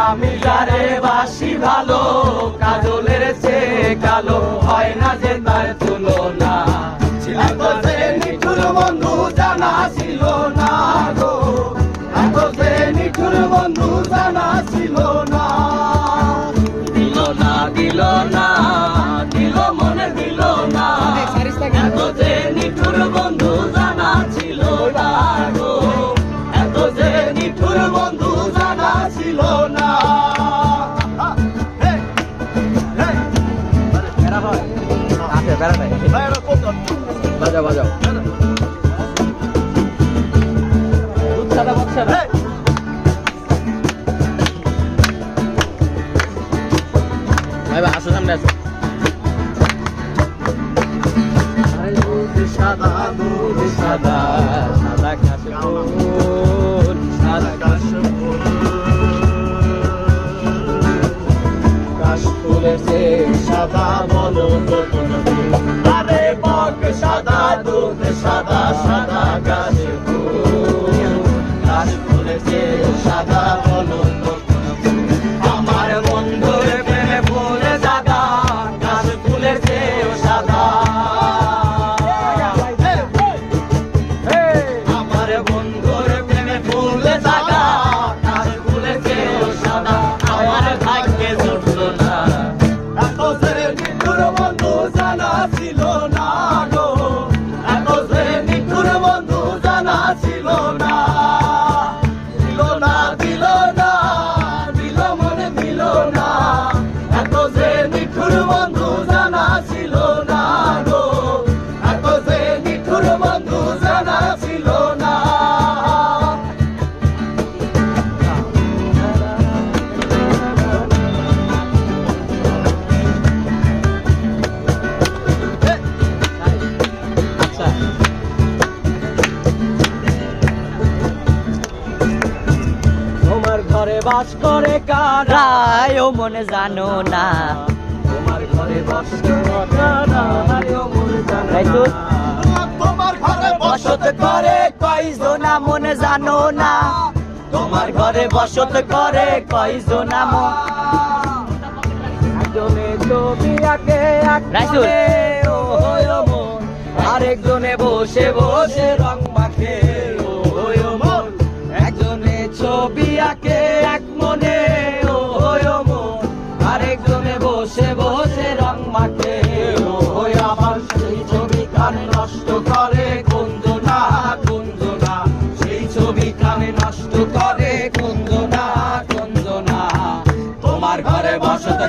আমি যারে বাসি ভালো, কাজলের চেয়ে কালো হয় না যে তার তুলনা। এত যে নিঠুর বন্ধু জানা ছিল না গো, এত যে নিঠুর বন্ধু জানা ছিল না। দিল না দিল না দিল মনে দিল না, এত যে নিঠুর বন্ধু জানা ছিল না গো, এত যে নিঠুর বন্ধু জানা ছিল না। বাজাও বাজাও আসো সামনে আসো। সাদা দুধ সাদা সাদা কাশফুল, সাদা কাশফুল, কাশফুলের চেয়ে সাদা বলো তো কোন ফুল? আরে বক সাদা দুধ সাদা সাদা কাশফুল, কাশফুলের চেয়ে সাদা বলো তো কোন ফুল? আমার বন্ধুর প্রেমে ফুলে জাগা, কাশফুলের চেয়ে সাদা। আমার বন্ধুর প্রেমে ফুলে জাগা, কাশফুলের চেয়ে সাদা, আমার ভাগ্যে জুটলো না। এত যে নিঠুর বন্ধু জানা ছিল না গো, এত যে নিঠুর বন্ধু জানা ছিল না। দিল না দিল না দিল মনে দিল না, এত যে নিঠুর বন্ধু জানা ছিল না গো, এত যে নিঠুর বন্ধু জানা ছিল না। তোমার ঘরে বাস করে কারা ও মনে জানো না, তোমার ঘরে বাস করে কারা ও মনে জানো না। তোমার ঘরে বসত করে কয়জনা মনে জানো না, তোমার ঘরে বসত করে কয়জনা একজনে ছবি আঁকে ও মন, আরেকজনে বসে বসে রং মাখে ও মন। একজনে ছবি আঁকে এক মনে ও মন, আরেকজনে বসে বসে রং মাখে ও। আমার সেই ছবি কানে নষ্ট করে কুঞ্জনা কুঞ্জনা, সেই ছবি কানে নষ্ট করে কুঞ্জনা কুঞ্জনা। তোমার ঘরে বসত